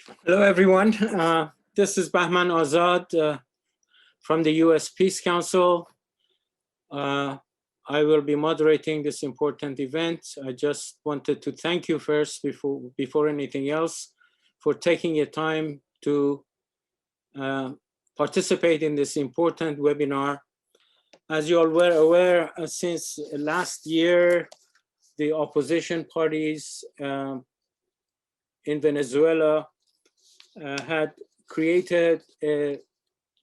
Hello, everyone. This is Bahman Azad from the U.S. Peace Council. I will be moderating this important event. I just wanted to thank you first, before anything else, for taking your time to participate in this important webinar. As you all were aware, since last year, the opposition parties in Venezuela had created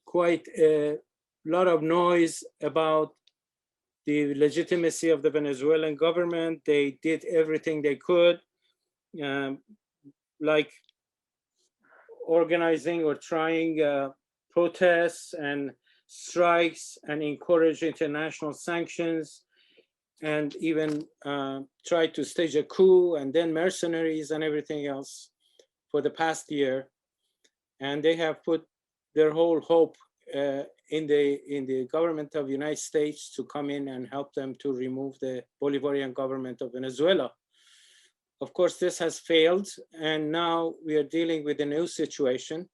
quite a lot of noise about the legitimacy of the Venezuelan government. They did everything they could, like organizing or trying protests and strikes, and encourage international sanctions, and even tried to stage a coup, and then mercenaries and everything else for the past year. And they have put their whole hope in the government of the United States to come in and help them to remove the Bolivarian government of Venezuela. Of course, this has failed, and now we are dealing with a new situation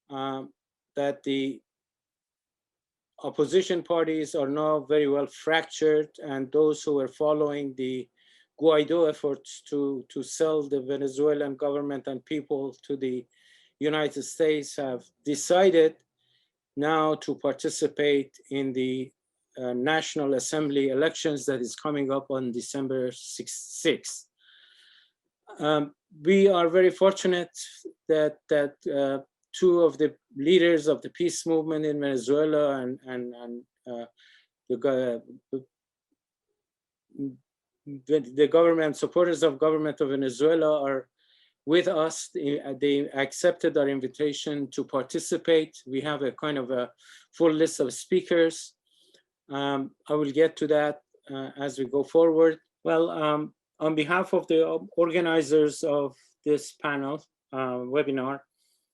that the opposition parties are now very well fractured, and those who are following the Guaido efforts to sell the Venezuelan government and people to the United States have decided now to participate in the National Assembly elections that is coming up on December 6th. We are very fortunate that two of the leaders of the peace movement in Venezuela and the government, supporters of government of Venezuela are with us. They accepted our invitation to participate. We have a kind of a full list of speakers. I will get to that as we go forward. Well, on behalf of the organizers of this panel webinar,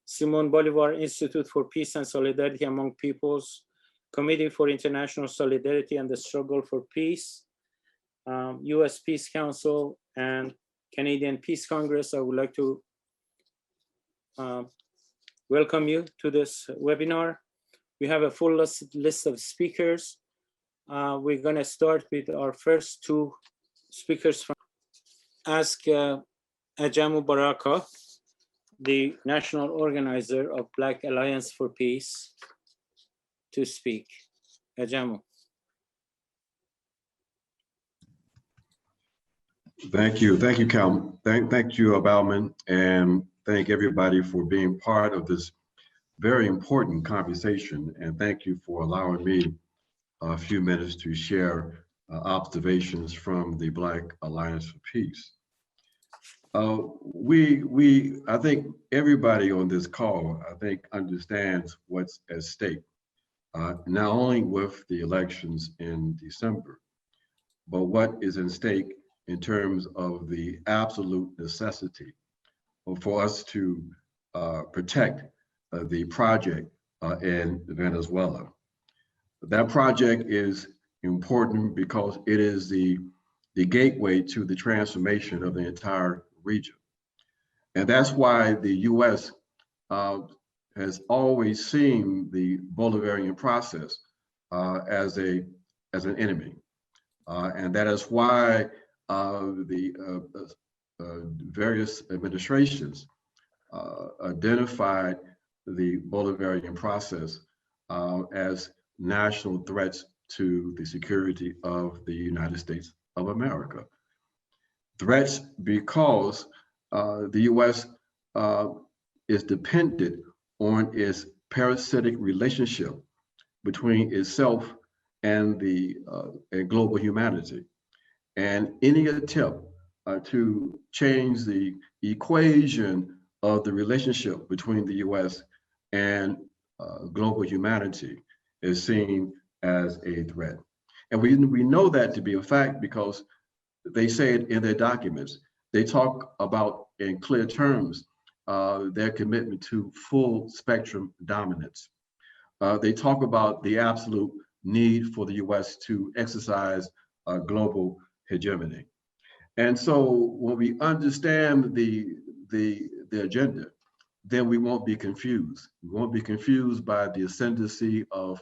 Simon Bolivar Institute for Peace and Solidarity Among Peoples, Committee for International Solidarity and the Struggle for Peace, U.S. Peace Council, and Canadian Peace Congress, I would like to welcome you to this webinar. We have a full list of speakers. We're going to start with our first two speakers. Ask Ajamu Baraka, the national organizer of Black Alliance for Peace, to speak. Ajamu. Thank you, Cal. Thank you, Bauman, and thank everybody for being part of this very important conversation. And thank you for allowing me a few minutes to share observations from the Black Alliance for Peace. I think everybody on this call, understands what's at stake, not only with the elections in December, but what is at stake in terms of the absolute necessity for us to protect the project in Venezuela. That project is important because it is the gateway to the transformation of the entire region. And that's why the US has always seen the Bolivarian process as an enemy. And that is why the various administrations identified the Bolivarian process as national threats to the security of the United States of America. Threats because the US is dependent on its parasitic relationship between itself and the global humanity. And any attempt to change the equation of the relationship between the US and global humanity is seen as a threat. And we know that to be a fact because they say it in their documents. They talk about, in clear terms, their commitment to full spectrum dominance. They talk about the absolute need for the US to exercise global hegemony. And so when we understand the agenda, then we won't be confused. We won't be confused by the ascendancy of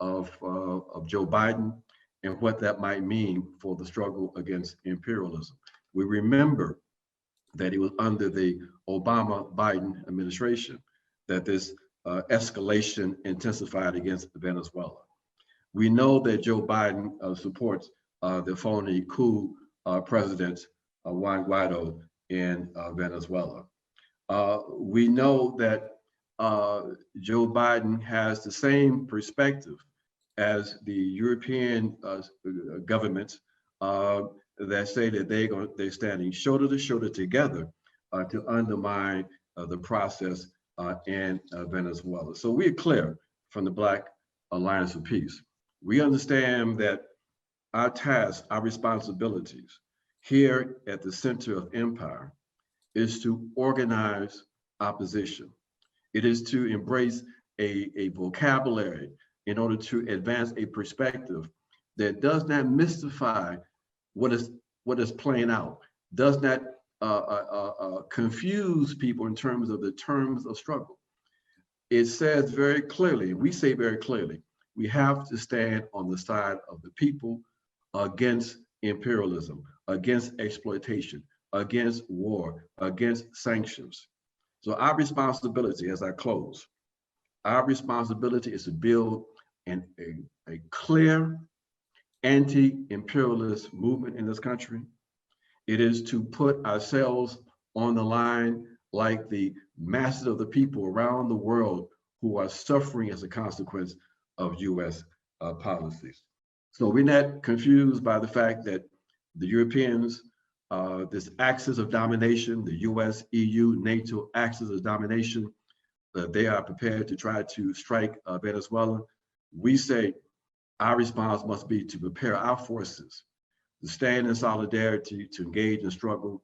Joe Biden and what that might mean for the struggle against imperialism. We remember that it was under the Obama-Biden administration that this escalation intensified against Venezuela. We know that Joe Biden supports the phony coup president Juan Guaido in Venezuela. We know that Joe Biden has the same perspective as the European governments that say that they're standing shoulder to shoulder together to undermine the process in Venezuela. So we're clear from the Black Alliance for Peace. We understand that our tasks, our responsibilities here at the center of empire is to organize opposition. It is to embrace a vocabulary in order to advance a perspective that does not mystify what is playing out, does not confuse people in terms of the terms of struggle. It says very clearly, we say very clearly, we have to stand on the side of the people against imperialism, against exploitation, against war, against sanctions. So our responsibility, as I close, our responsibility is to build a clear anti-imperialist movement in this country. It is to put ourselves on the line like the masses of the people around the world who are suffering as a consequence of US policies. So we're not confused by the fact that the Europeans, this axis of domination, the US, EU, NATO axis of domination, they are prepared to try to strike Venezuela. We say our response must be to prepare our forces to stand in solidarity, to engage in struggle,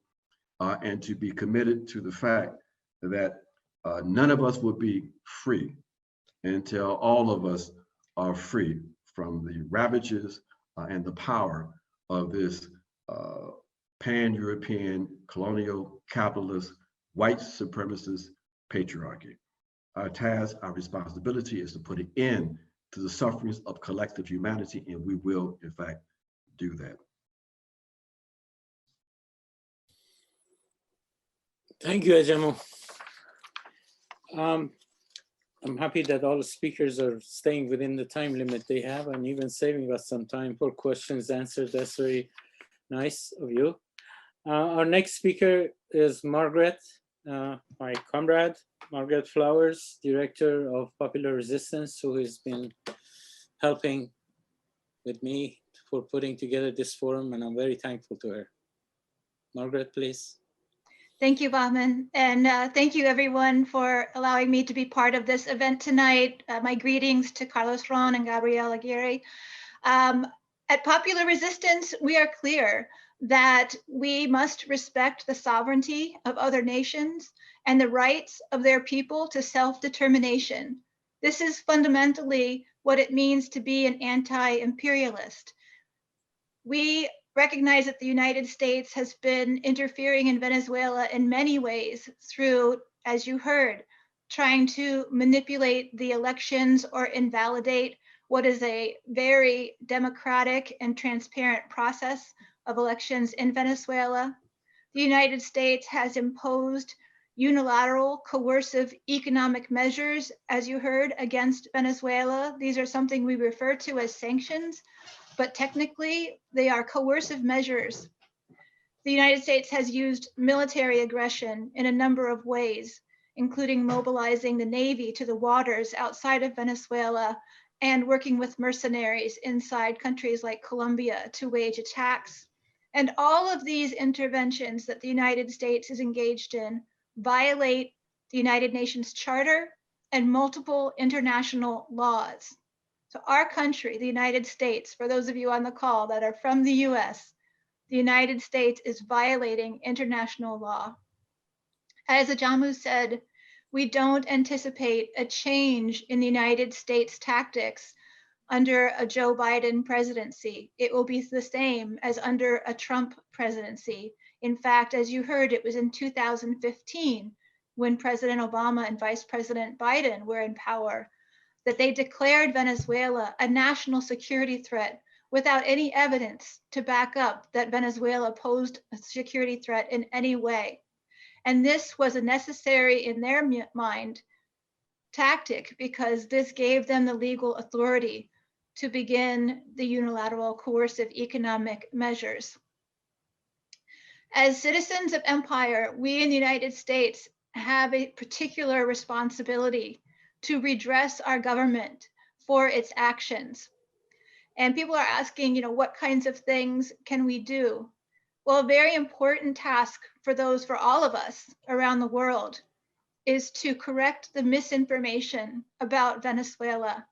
and to be committed to the fact that none of us will be free until all of us are free from the ravages and the power of this pan-European colonial capitalist white supremacist patriarchy. Our task, our responsibility is to put an end to the sufferings of collective humanity, and we will, in fact, do that. Thank you, Ajamu. I'm happy that all the speakers are staying within the time limit they have and even saving us some time for questions answered. That's very nice of you. Our next speaker is Margaret, my comrade, Margaret Flowers, Director of Popular Resistance, who has been helping with me for putting together this forum, and I'm very thankful to her. Margaret, please. Thank you, Bahman, and thank you everyone for allowing me to be part of this event tonight. My greetings to Carlos Ron and Gabriel Aguirre. At Popular Resistance, we are clear that we must respect the sovereignty of other nations and the rights of their people to self-determination. This is fundamentally what it means to be an anti-imperialist. We recognize that the United States has been interfering in Venezuela in many ways through, as you heard, trying to manipulate the elections or invalidate what is a very democratic and transparent process of elections in Venezuela. The United States has imposed unilateral, coercive economic measures, as you heard, against Venezuela. These are something we refer to as sanctions, but technically they are coercive measures. The United States has used military aggression in a number of ways, including mobilizing the Navy to the waters outside of Venezuela and working with mercenaries inside countries like Colombia to wage attacks. And all of these interventions that the United States is engaged in violate the United Nations Charter and multiple international laws. So our country, the United States, for those of you on the call that are from the US, the United States is violating international law. As Ajamu said, we don't anticipate a change in the United States tactics under a Joe Biden presidency. It will be the same as under a Trump presidency. In fact, as you heard, it was in 2015 when President Obama and Vice President Biden were in power, that they declared Venezuela a national security threat without any evidence to back up that Venezuela posed a security threat in any way. And this was a necessary, in their mind, tactic because this gave them the legal authority to begin the unilateral coercive economic measures. As citizens of empire, we in the United States have a particular responsibility to redress our government for its actions. And people are asking, what kinds of things can we do? Well, a very important task for all of us around the world is to correct the misinformation about Venezuela.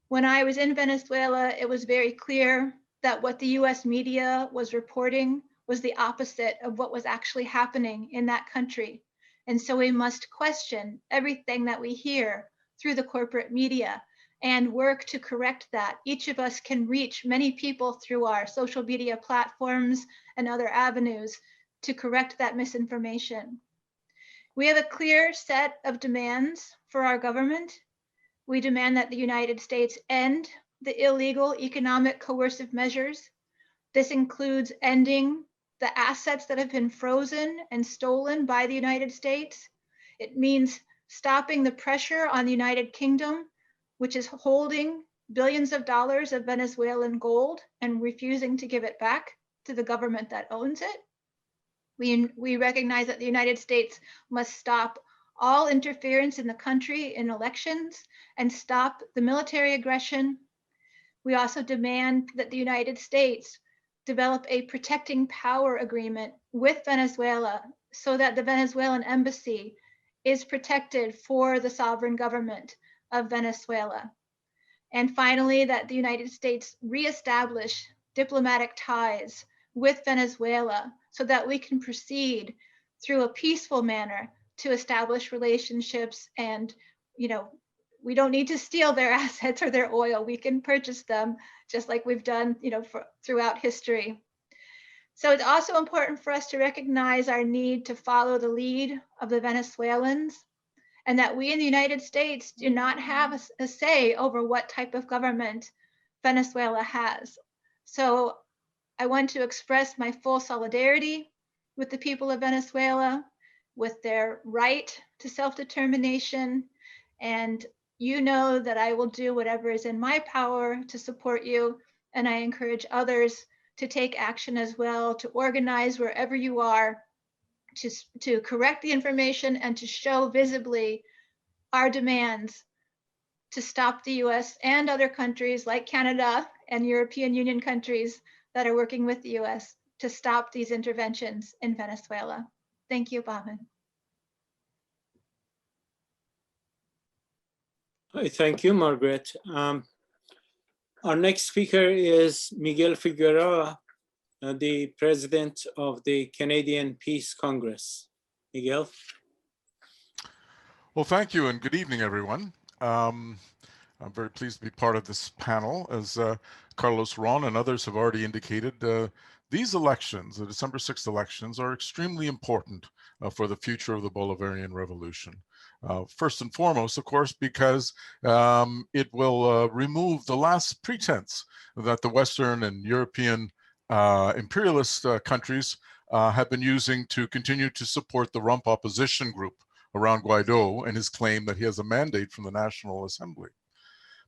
When I was in Venezuela, it was very clear that what the US media was reporting was the opposite of what was actually happening in that country. And so we must question everything that we hear through the corporate media and work to correct that. Each of us can reach many people through our social media platforms and other avenues to correct that misinformation. We have a clear set of demands for our government. We demand that the United States end the illegal economic coercive measures. This includes ending the assets that have been frozen and stolen by the United States. It means stopping the pressure on the United Kingdom, which is holding billions of dollars of Venezuelan gold and refusing to give it back to the government that owns it. We recognize that the United States must stop all interference in the country in elections and stop the military aggression. We also demand that the United States develop a protecting power agreement with Venezuela so that the Venezuelan embassy is protected for the sovereign government of Venezuela. And finally, that the United States reestablish diplomatic ties with Venezuela so that we can proceed through a peaceful manner to establish relationships. And, we don't need to steal their assets or their oil. We can purchase them just like we've done, throughout history. So it's also important for us to recognize our need to follow the lead of the Venezuelans, and that we in the United States do not have a say over what type of government Venezuela has. So I want to express my full solidarity with the people of Venezuela, with their right to self-determination. And you know that I will do whatever is in my power to support you. And I encourage others to take action as well, to organize wherever you are, to correct the information and to show visibly our demands to stop the US and other countries like Canada and European Union countries that are working with the US to stop these interventions in Venezuela. Thank you, Bahman. Thank you, Margaret. Our next speaker is Miguel Figueroa, the president of the Canadian Peace Congress. Miguel. Well, thank you and good evening, everyone. I'm very pleased to be part of this panel. As Carlos Ron and others have already indicated, these elections, the December 6th elections, are extremely important for the future of the Bolivarian Revolution. First and foremost, of course, because it will remove the last pretense that the Western and European imperialist countries have been using to continue to support the rump opposition group around Guaido and his claim that he has a mandate from the National Assembly.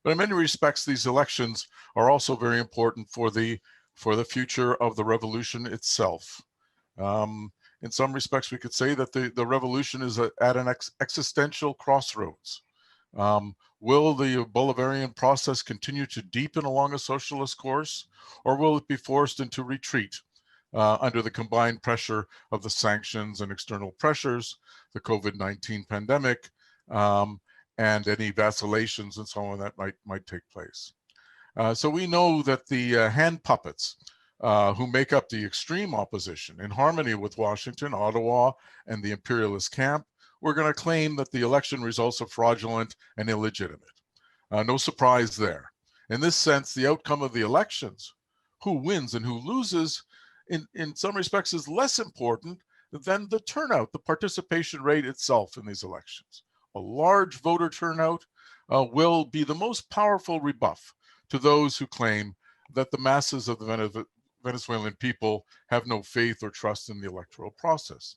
But in many respects, these elections are also very important for the future of the revolution itself. In some respects, we could say that the revolution is at an existential crossroads. Will the Bolivarian process continue to deepen along a socialist course, or will it be forced into retreat under the combined pressure of the sanctions and external pressures, the COVID-19 pandemic, and any vacillations and so on that might take place? So we know that the hand puppets who make up the extreme opposition in harmony with Washington, Ottawa, and the imperialist camp, we're going to claim that the election results are fraudulent and illegitimate. No surprise there. In this sense, the outcome of the elections, who wins and who loses, in some respects is less important than the turnout, the participation rate itself in these elections. A large voter turnout will be the most powerful rebuff to those who claim that the masses of the Venezuelan people have no faith or trust in the electoral process.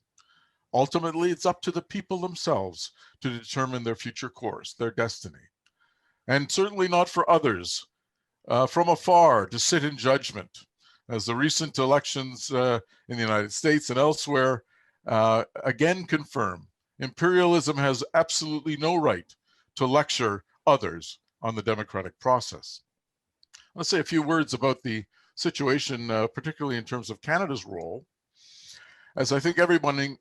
Ultimately, it's up to the people themselves to determine their future course, their destiny, and certainly not for others from afar to sit in judgment. As the recent elections in the United States and elsewhere again confirm, imperialism has absolutely no right to lecture others on the democratic process. Let's say a few words about the situation, particularly in terms of Canada's role. As I think everyone,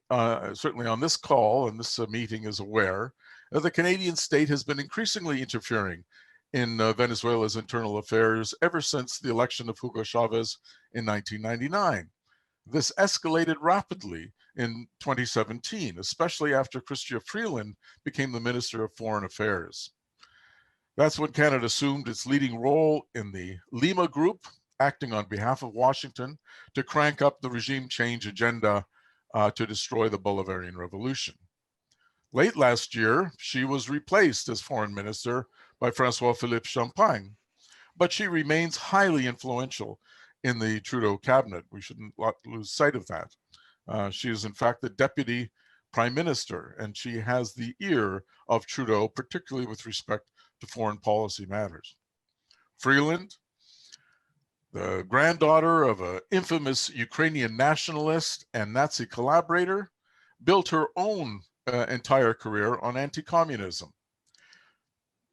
certainly on this call and this meeting, is aware, the Canadian state has been increasingly interfering in Venezuela's internal affairs ever since the election of Hugo Chavez in 1999. This escalated rapidly in 2017, especially after Chrystia Freeland became the Minister of Foreign Affairs. That's when Canada assumed its leading role in the Lima Group, acting on behalf of Washington to crank up the regime change agenda to destroy the Bolivarian Revolution. Late last year, she was replaced as foreign minister by François-Philippe Champagne, but she remains highly influential in the Trudeau cabinet. We shouldn't lose sight of that. She is in fact the deputy prime minister, and she has the ear of Trudeau, particularly with respect to foreign policy matters. Freeland, the granddaughter of an infamous Ukrainian nationalist and Nazi collaborator, built her own entire career on anti-communism.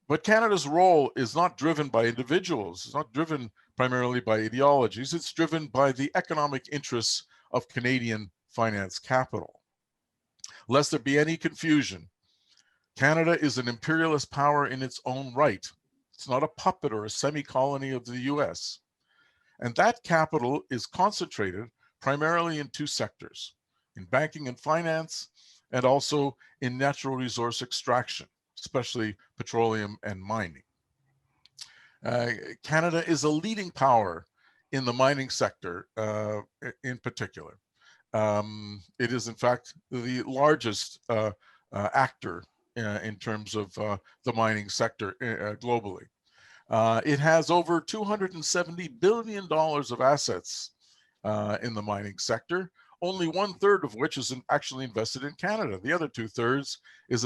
But Canada's role is not driven by individuals. It's not driven primarily by ideologies. It's driven by the economic interests of Canadian finance capital. Lest there be any confusion, Canada is an imperialist power in its own right. It's not a puppet or a semi-colony of the US. And that capital is concentrated primarily in two sectors, in banking and finance, and also in natural resource extraction, especially petroleum and mining. Canada is a leading power in the mining sector in particular. It is in fact the largest actor in terms of the mining sector globally. It has over $270 billion of assets in the mining sector, only 1/3 of which is actually invested in Canada. The other 2/3 is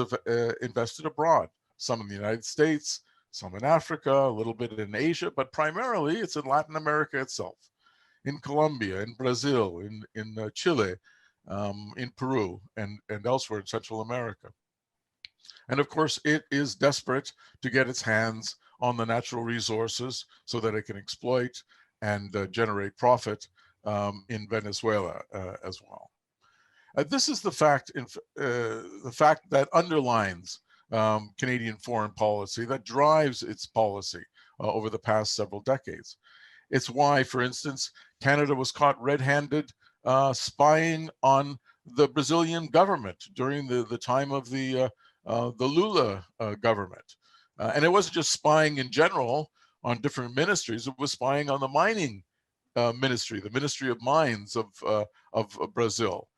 invested abroad, some in the United States, some in Africa, a little bit in Asia, but primarily it's in Latin America itself, in Colombia, in Brazil, in Chile, in Peru, and elsewhere in Central America. And of course, it is desperate to get its hands on the natural resources so that it can exploit and generate profit in Venezuela as well. This is the fact that underlines Canadian foreign policy, that drives its policy over the past several decades. It's why, for instance, Canada was caught red-handed spying on the Brazilian government during the time of the Lula government. And it wasn't just spying in general on different ministries, it was spying on the mining ministry, the Ministry of Mines of Brazil,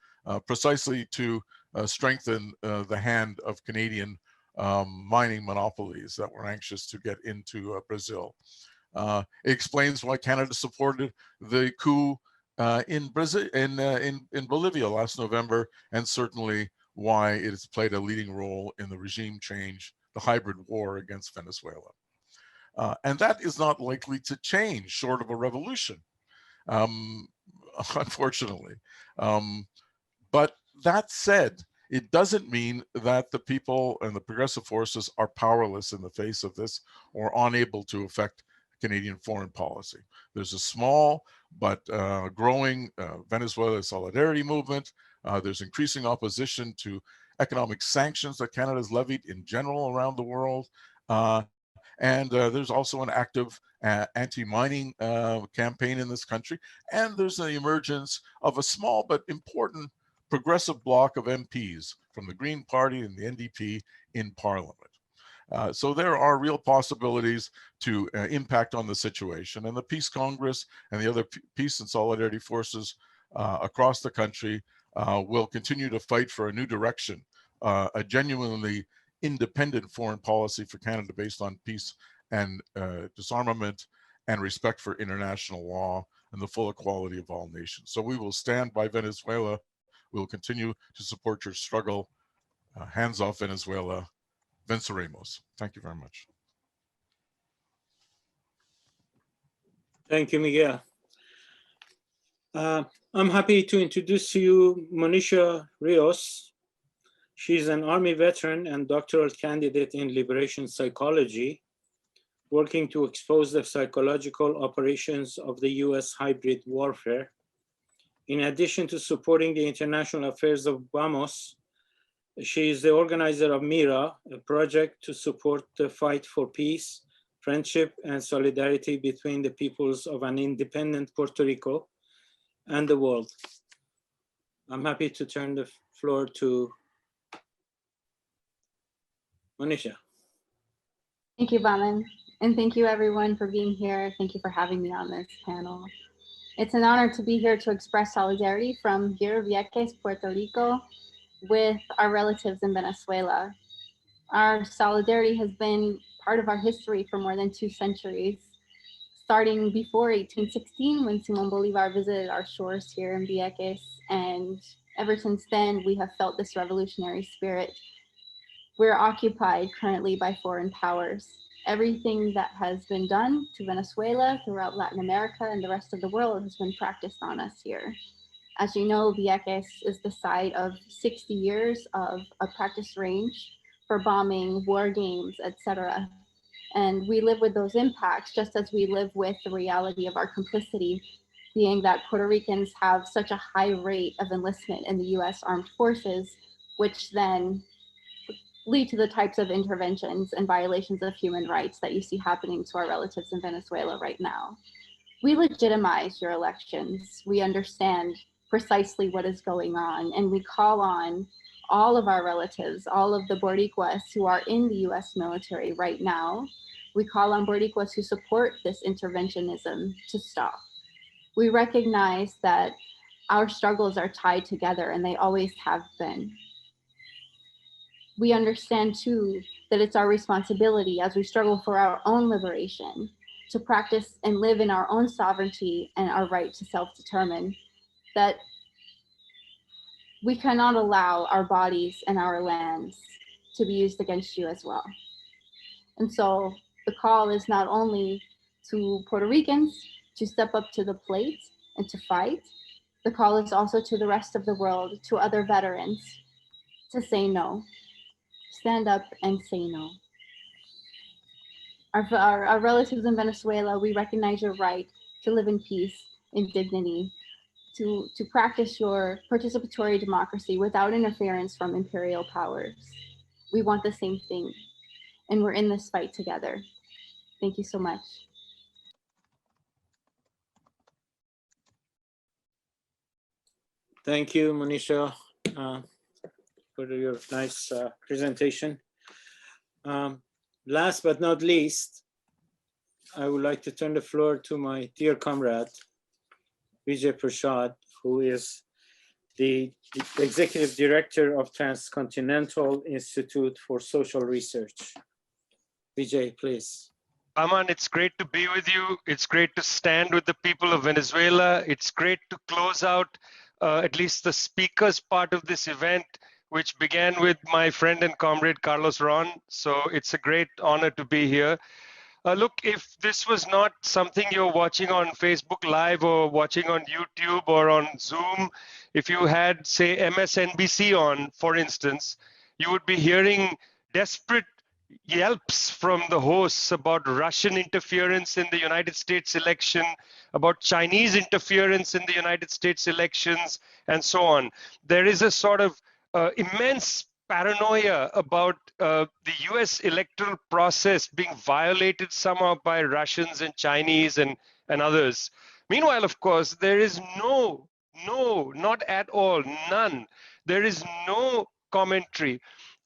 precisely to strengthen the hand of Canadian mining monopolies that were anxious to get into Brazil. It explains why Canada supported the coup in Bolivia last November, and certainly why it has played a leading role in the regime change, the hybrid war against Venezuela. And that is not likely to change short of a revolution, unfortunately. But that said, it doesn't mean that the people and the progressive forces are powerless in the face of this or unable to affect Canadian foreign policy. There's a small but growing Venezuela solidarity movement. There's increasing opposition to economic sanctions that Canada has levied in general around the world. And there's also an active anti-mining campaign in this country. And there's the emergence of a small but important progressive bloc of MPs from the Green Party and the NDP in Parliament. So there are real possibilities to impact on the situation. And the Peace Congress and the other peace and solidarity forces across the country will continue to fight for a new direction, a genuinely independent foreign policy for Canada based on peace and disarmament and respect for international law and the full equality of all nations. So we will stand by Venezuela. We will continue to support your struggle. Hands off Venezuela. Venceremos. Thank you very much. Thank you, Miguel. I'm happy to introduce to you Monisha Rios. She's an Army veteran and doctoral candidate in liberation psychology, working to expose the psychological operations of the US hybrid warfare. In addition to supporting the international affairs of Vamos, she is the organizer of MIRA, a project to support the fight for peace, friendship, and solidarity between the peoples of an independent Puerto Rico and the world. I'm happy to turn the floor to Monisha. Thank you, Baman. And thank you everyone for being here. Thank you for having me on this panel. It's an honor to be here to express solidarity from here, Vieques, Puerto Rico, with our relatives in Venezuela. Our solidarity has been part of our history for more than 2 centuries, starting before 1816 when Simón Bolívar visited our shores here in Vieques. And ever since then, we have felt this revolutionary spirit. We're occupied currently by foreign powers. Everything that has been done to Venezuela throughout Latin America and the rest of the world has been practiced on us here. As you know, Vieques is the site of 60 years of a practice range for bombing, war games, etc. And we live with those impacts just as we live with the reality of our complicity, being that Puerto Ricans have such a high rate of enlistment in the US Armed Forces, which then lead to the types of interventions and violations of human rights that you see happening to our relatives in Venezuela right now. We legitimize your elections. We understand precisely what is going on, and we call on all of our relatives, all of the Boricuas who are in the US military right now. We call on Boricuas who support this interventionism to stop. We recognize that our struggles are tied together, and they always have been. We understand too that it's our responsibility as we struggle for our own liberation to practice and live in our own sovereignty and our right to self-determine, that we cannot allow our bodies and our lands to be used against you as well. And so the call is not only to Puerto Ricans to step up to the plate and to fight, the call is also to the rest of the world, to other veterans, to say no. Stand up and say no. Our relatives in Venezuela, we recognize your right to live in peace, in dignity, to practice your participatory democracy without interference from imperial powers. We want the same thing, and we're in this fight together. Thank you so much. Thank you, Monisha, for your nice presentation. Last but not least, I would like to turn the floor to my dear comrade, Vijay Prashad, who is the Executive Director of Transcontinental Institute for Social Research. Vijay, please. Aman, it's great to be with you. It's great to stand with the people of Venezuela. It's great to close out at least the speakers part of this event, which began with my friend and comrade Carlos Ron. So it's a great honor to be here. Look, if this was not something you're watching on Facebook Live or watching on YouTube or on Zoom, if you had, say, MSNBC on, for instance, you would be hearing desperate yelps from the hosts about Russian interference in the United States election, about Chinese interference in the United States elections, and so on. There is a sort of immense paranoia about the US electoral process being violated somehow by Russians and Chinese and others. Meanwhile, of course, there is no, not at all, none. There is no commentary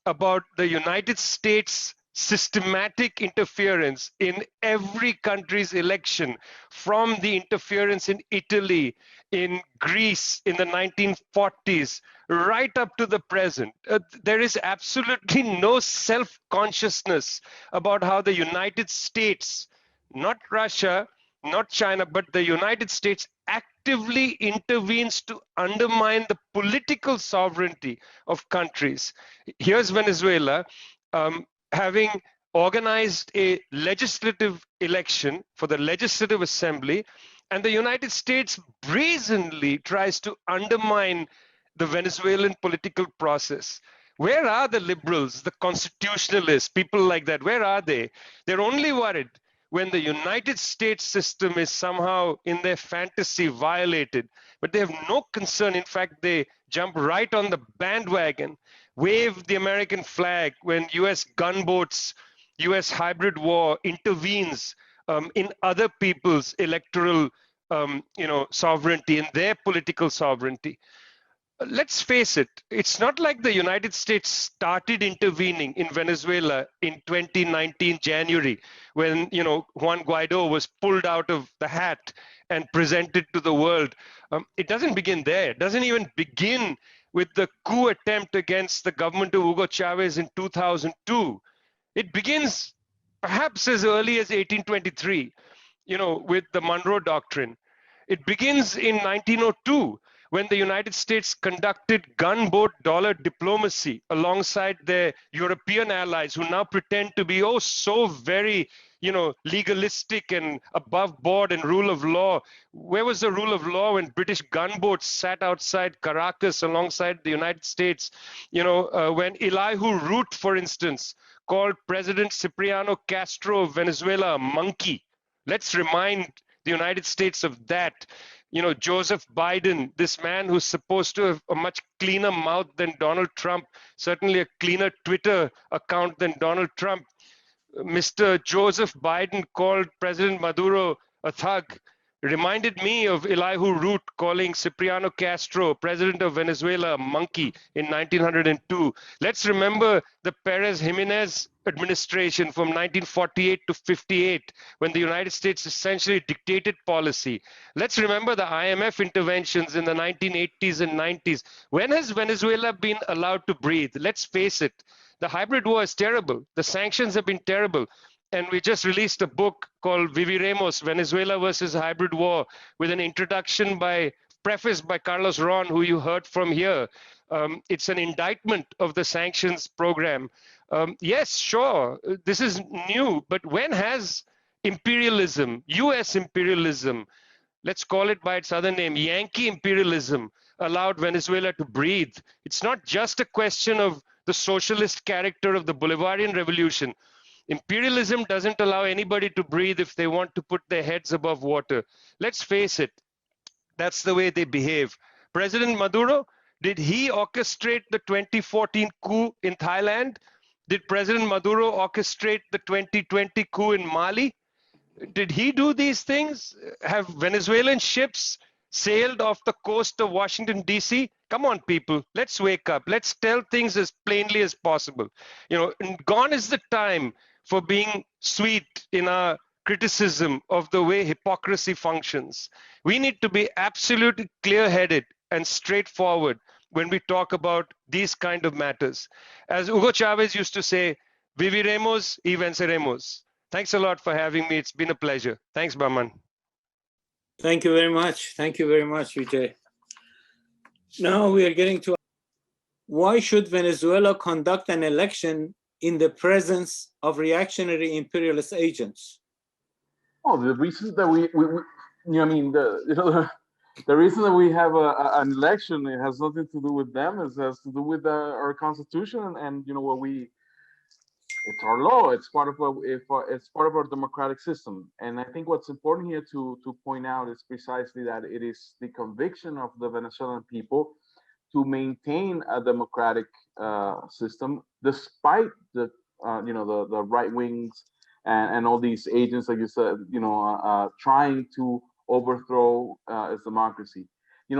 about the United States systematic interference in every country's election, from the interference in Italy, in Greece in the 1940s, right up to the present. There is absolutely no self-consciousness about how the United States, not Russia, not China, but the United States actively intervenes to undermine the political sovereignty of countries. Here's Venezuela, having organized a legislative election for the Legislative Assembly, and the United States brazenly tries to undermine the Venezuelan political process. Where are the liberals, the constitutionalists, people like that? Where are they? They're only worried when the United States system is somehow in their fantasy violated, but they have no concern. In fact, they jump right on the bandwagon, wave the American flag when US gunboats, US hybrid war intervenes in other people's electoral sovereignty, in their political sovereignty. Let's face it, it's not like the United States started intervening in Venezuela in 2019 January, when Juan Guaido was pulled out of the hat and presented to the world. It doesn't begin there. It doesn't even begin with the coup attempt against the government of Hugo Chavez in 2002. It begins perhaps as early as 1823, with the Monroe Doctrine. It begins in 1902, when the United States conducted gunboat dollar diplomacy alongside their European allies, who now pretend to be so very legalistic and above board and rule of law. Where was the rule of law when British gunboats sat outside Caracas alongside the United States? When Elihu Root, for instance, called President Cipriano Castro of Venezuela a monkey. Let's remind the United States of that. Joseph Biden, this man who's supposed to have a much cleaner mouth than Donald Trump, certainly a cleaner Twitter account than Donald Trump. Mr. Joseph Biden called President Maduro a thug. Reminded me of Elihu Root calling Cipriano Castro, president of Venezuela, a monkey in 1902. Let's remember the Perez Jimenez administration from 1948 to 58, when the United States essentially dictated policy. Let's remember the IMF interventions in the 1980s and 90s. When has Venezuela been allowed to breathe? Let's face it. The hybrid war is terrible. The sanctions have been terrible. And we just released a book called Viviremos, Venezuela versus Hybrid War, with an introduction prefaced by Carlos Ron, who you heard from here. It's an indictment of the sanctions program. Yes, sure, this is new, but when has imperialism, US imperialism, let's call it by its other name, Yankee imperialism, allowed Venezuela to breathe? It's not just a question of the socialist character of the Bolivarian Revolution. Imperialism doesn't allow anybody to breathe if they want to put their heads above water. Let's face it, that's the way they behave. President Maduro, did he orchestrate the 2014 coup in Thailand? Did President Maduro orchestrate the 2020 coup in Mali? Did he do these things? Have Venezuelan ships sailed off the coast of Washington, D.C.? Come on, people, let's wake up. Let's tell things as plainly as possible. And gone is the time for being sweet in our criticism of the way hypocrisy functions. We need to be absolutely clear-headed and straightforward when we talk about these kind of matters. As Hugo Chavez used to say, viviremos y venceremos. Thanks a lot for having me. It's been a pleasure. Thanks, Baman. Thank you very much. Thank you very much, Vijay. Now we are getting to why should Venezuela conduct an election in the presence of reactionary imperialist agents? Oh, the reason that the reason that we have an election, it has nothing to do with them. It has to do with our constitution and it's our law. It's part of our democratic system. And I think what's important here to point out is precisely that it is the conviction of the Venezuelan people to maintain a democratic system, despite the right wings and all these agents, like you said, trying to overthrow its democracy.